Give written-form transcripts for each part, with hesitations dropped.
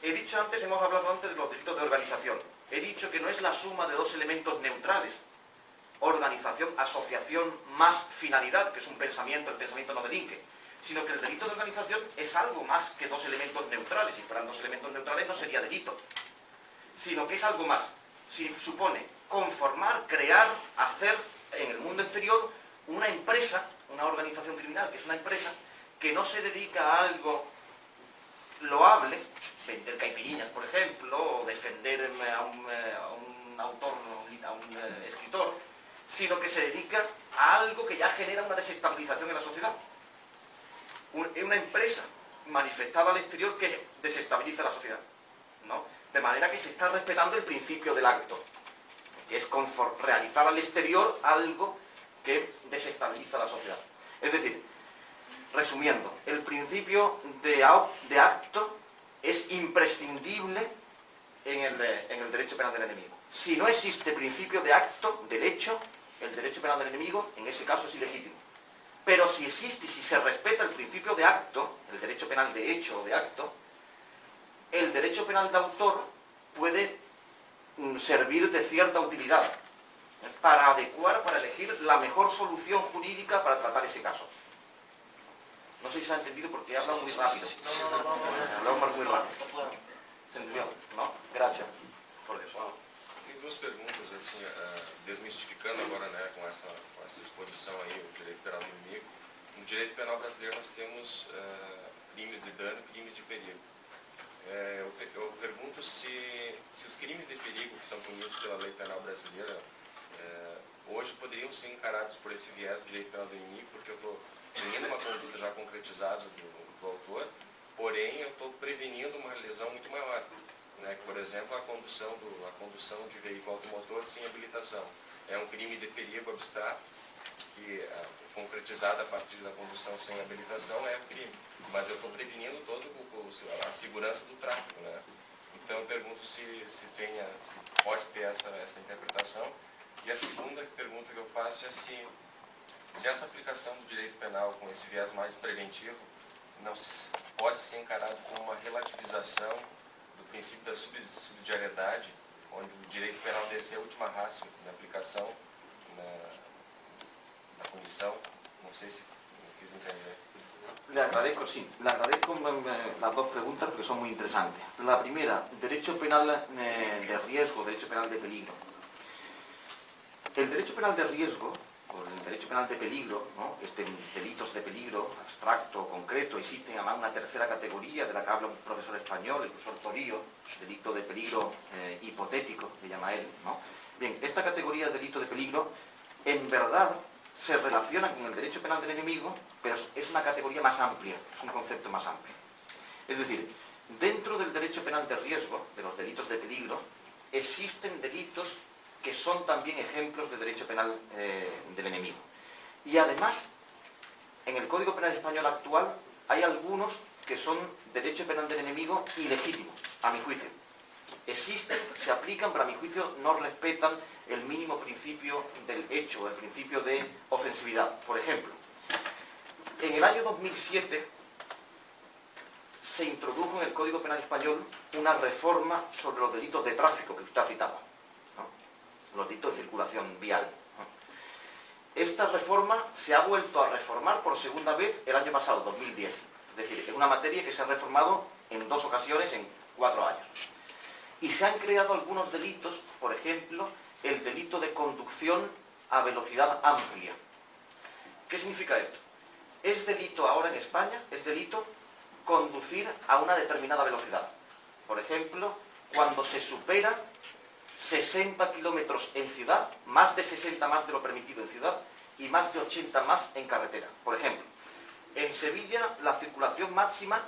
he dicho antes, hemos hablado antes de los delitos de organización. He dicho que no es la suma de dos elementos neutrales, organización, asociación más finalidad, que es un pensamiento, el pensamiento no delinque, sino que el delito de organización es algo más que dos elementos neutrales. Si fueran dos elementos neutrales no sería delito, sino que es algo más. Si supone conformar, crear, hacer en el mundo exterior una empresa, una organización criminal, que es una empresa que no se dedica a algo loable, vender caipiriñas, por ejemplo, o defender a un autor, a un escritor, sino que se dedica a algo que ya genera una desestabilización en la sociedad. Una empresa manifestada al exterior que desestabiliza la sociedad, ¿no? De manera que se está respetando el principio del acto, que es realizar al exterior algo que desestabiliza la sociedad. Es decir, resumiendo, el principio de acto es imprescindible en el derecho penal del enemigo. Si no existe principio de acto, del hecho, el derecho penal del enemigo, en ese caso es ilegítimo. Pero si existe y si se respeta el principio de acto, el derecho penal de hecho o de acto, el derecho penal de autor puede servir de cierta utilidad para adecuar, para elegir la mejor solución jurídica para tratar ese caso. No sé si se ha entendido porque he hablado muy rápido. He hablado muy rápido. ¿Se entendió? ¿No? Gracias por eso. Tem duas perguntas, assim, desmistificando agora, né, com essa exposição aí, o direito penal do inimigo. No direito penal brasileiro nós temos crimes de dano e crimes de perigo. Eu pergunto se os crimes de perigo que são punidos pela lei penal brasileira hoje poderiam ser encarados por esse viés do direito penal do inimigo, porque eu estou punindo uma conduta já concretizada do autor, porém eu estou prevenindo uma lesão muito maior. Né, que, por exemplo, a condução de veículo automotor sem habilitação. É um crime de perigo abstrato, que concretizado a partir da condução sem habilitação é um crime. Mas eu estou prevenindo a segurança do tráfego. Né? Então eu pergunto se pode ter essa interpretação. E a segunda pergunta que eu faço é se essa aplicação do direito penal com esse viés mais preventivo não pode ser encarado como uma relativização do princípio da subsidiariedade, onde o direito penal deve ser a última ratio na aplicação, na punição. No sé si me quise entender. Le agradezco, sí. Le agradezco las dos preguntas porque son muy interesantes. La primera, derecho penal de riesgo, derecho penal de peligro. El derecho penal de riesgo, o el derecho penal de peligro, ¿no? Delitos de peligro, abstracto, concreto, existen además una tercera categoría de la que habla un profesor español, el profesor Torío, delito de peligro hipotético, le llama él, ¿no? Bien, esta categoría de delito de peligro, en verdad, se relaciona con el derecho penal del enemigo, pero es una categoría más amplia, es un concepto más amplio. Es decir, dentro del derecho penal de riesgo, de los delitos de peligro, existen delitos que son también ejemplos de derecho penal del enemigo. Y además, en el Código Penal Español actual hay algunos que son derecho penal del enemigo ilegítimos, a mi juicio. Existen, se aplican, pero a mi juicio no respetan el mínimo principio del hecho, el principio de ofensividad. Por ejemplo, en el año 2007 se introdujo en el Código Penal Español una reforma sobre los delitos de tráfico que usted ha citado, ¿no? Los delitos de circulación vial, ¿no? Esta reforma se ha vuelto a reformar por segunda vez el año pasado, 2010. Es decir, es una materia que se ha reformado en 2 ocasiones en 4 años. Y se han creado algunos delitos, por ejemplo, el delito de conducción a velocidad amplia. ¿Qué significa esto? Es delito ahora en España, es delito conducir a una determinada velocidad. Por ejemplo, cuando se supera 60 kilómetros en ciudad, más de 60 más de lo permitido en ciudad y más de 80 más en carretera. Por ejemplo, en Sevilla la circulación máxima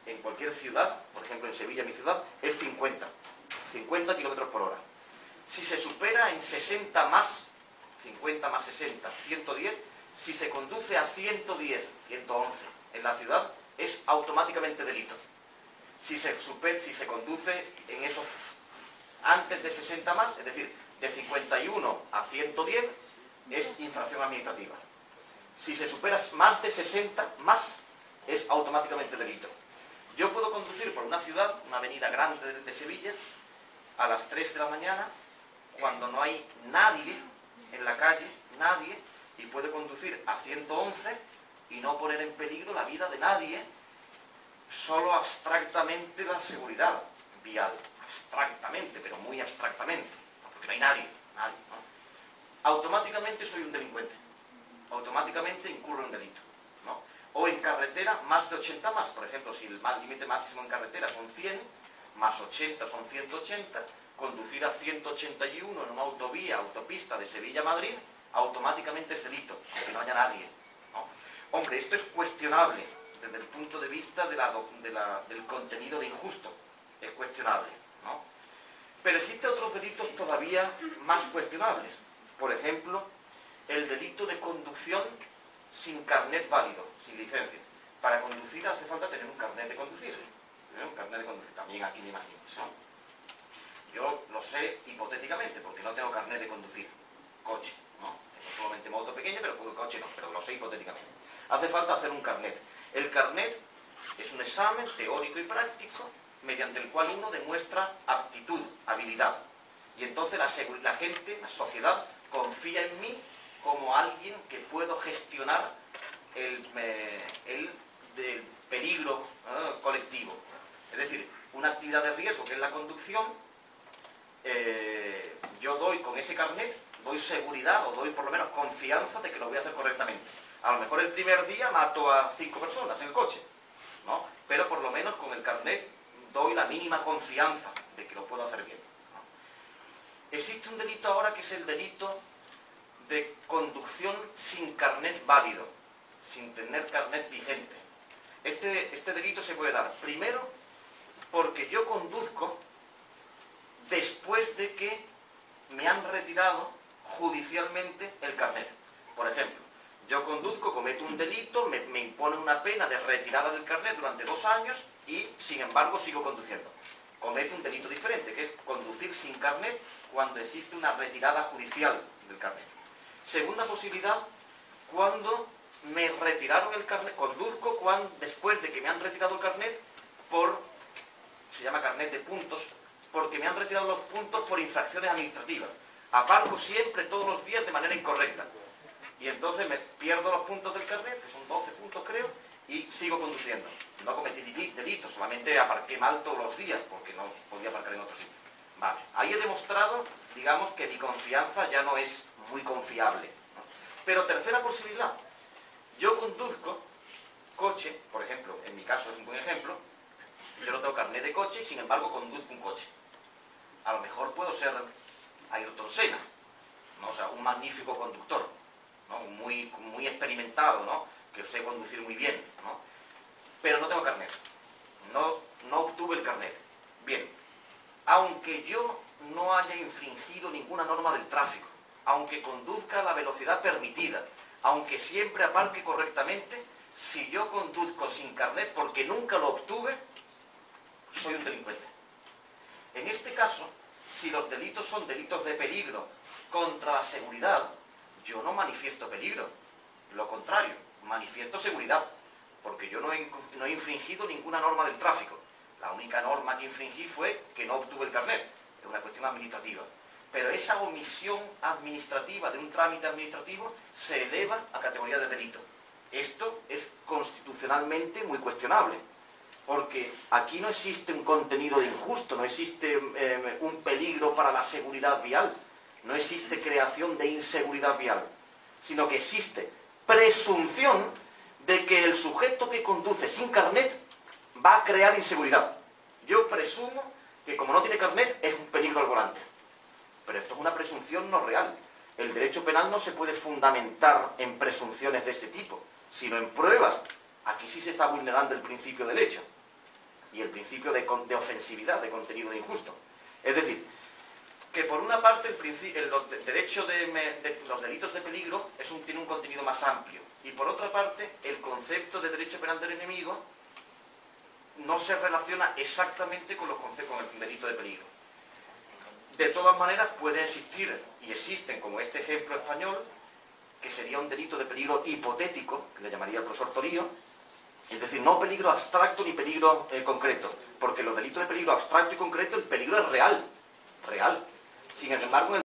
en cualquier ciudad, por ejemplo en Sevilla, mi ciudad, es 50 kilómetros por hora. Si se supera en 60 más, 50 más 60, 110, si se conduce a 110, 111 en la ciudad, es automáticamente delito. Si se conduce en esos antes de 60 más, es decir, de 51 a 110, es infracción administrativa. Si se supera más de 60 más, es automáticamente delito. Yo puedo conducir por una ciudad, una avenida grande de Sevilla, a las 3 de la mañana, cuando no hay nadie en la calle, nadie, y puedo conducir a 111 y no poner en peligro la vida de nadie, solo abstractamente la seguridad vial, abstractamente, pero muy abstractamente, porque no hay nadie, ¿no? Automáticamente soy un delincuente, automáticamente incurro en delito, ¿no? O en carretera, más de 80 más, por ejemplo, si el límite máximo en carretera son 100, más 80 son 180, conducir a 181 en una autovía, autopista de Sevilla a Madrid, automáticamente es delito, aunque no haya nadie, ¿no? Hombre, esto es cuestionable desde el punto de vista del contenido de injusto, es cuestionable, ¿no? Pero existen otros delitos todavía más cuestionables. Por ejemplo, el delito de conducción sin carnet válido, sin licencia. Para conducir hace falta tener un carnet de conducir. ¿Sí? Un carnet de conducir, también aquí me imagino, ¿no? Yo lo sé hipotéticamente, porque no tengo carnet de conducir coche, ¿no? Tengo solamente moto pequeña, pero coche no, pero lo sé hipotéticamente. Hace falta hacer un carnet. El carnet es un examen teórico y práctico mediante el cual uno demuestra aptitud, habilidad. Y entonces la gente, la sociedad, confía en mí como alguien que puedo gestionar el del peligro colectivo. Es decir, una actividad de riesgo que es la conducción, yo doy con ese carnet, doy seguridad o doy por lo menos confianza de que lo voy a hacer correctamente. A lo mejor el primer día mato a 5 personas en el coche, ¿no? Pero por lo menos con el carnet doy la mínima confianza de que lo puedo hacer bien, ¿no? Existe un delito ahora que es el delito de conducción sin carnet válido, sin tener carnet vigente. Este delito se puede dar primero porque yo conduzco después de que me han retirado judicialmente el carnet. Por ejemplo, yo conduzco, cometo un delito, me imponen una pena de retirada del carnet durante 2 años y, sin embargo, sigo conduciendo. Cometo un delito diferente, que es conducir sin carnet cuando existe una retirada judicial del carnet. Segunda posibilidad, cuando me retiraron el carnet, conduzco después de que me han retirado el carnet se llama carnet de puntos, porque me han retirado los puntos por infracciones administrativas. Aparco siempre, todos los días, de manera incorrecta. Y entonces me pierdo los puntos del carnet, que son 12 puntos creo, y sigo conduciendo. No cometí delitos, solamente aparqué mal todos los días, porque no podía aparcar en otro sitio. Vale. Ahí he demostrado, digamos, que mi confianza ya no es muy confiable, ¿no? Pero tercera posibilidad, yo conduzco coche, por ejemplo, en mi caso es un buen ejemplo, yo no tengo carnet de coche y sin embargo conduzco un coche. A lo mejor puedo ser Ayrton Senna, ¿no? O sea, un magnífico conductor, ¿no? Muy experimentado, ¿no? Que sé conducir muy bien, ¿no? Pero no tengo carnet, no obtuve el carnet. Bien, aunque yo no haya infringido ninguna norma del tráfico, aunque conduzca a la velocidad permitida, aunque siempre aparque correctamente, si yo conduzco sin carnet porque nunca lo obtuve, soy un delincuente. En este caso, si los delitos son delitos de peligro contra la seguridad, yo no manifiesto peligro, lo contrario, manifiesto seguridad, porque yo no he infringido ninguna norma del tráfico. La única norma que infringí fue que no obtuve el carnet, es una cuestión administrativa. Pero esa omisión administrativa de un trámite administrativo se eleva a categoría de delito. Esto es constitucionalmente muy cuestionable, porque aquí no existe un contenido de injusto, no existe un peligro para la seguridad vial, no existe creación de inseguridad vial, sino que existe presunción de que el sujeto que conduce sin carnet va a crear inseguridad. Yo presumo que como no tiene carnet es un peligro al volante. Pero esto es una presunción no real. El derecho penal no se puede fundamentar en presunciones de este tipo, sino en pruebas. Aquí sí se está vulnerando el principio del hecho y el principio de ofensividad, de contenido de injusto. Es decir, que por una parte los delitos de peligro tiene un contenido más amplio, y por otra parte el concepto de derecho penal del enemigo no se relaciona exactamente con el delito de peligro. De todas maneras puede existir, y existen, como este ejemplo español, que sería un delito de peligro hipotético, que le llamaría el profesor Torío, Es decir, no peligro abstracto ni peligro concreto, porque los delitos de peligro abstracto y concreto, el peligro es real, real. Sin embargo, en el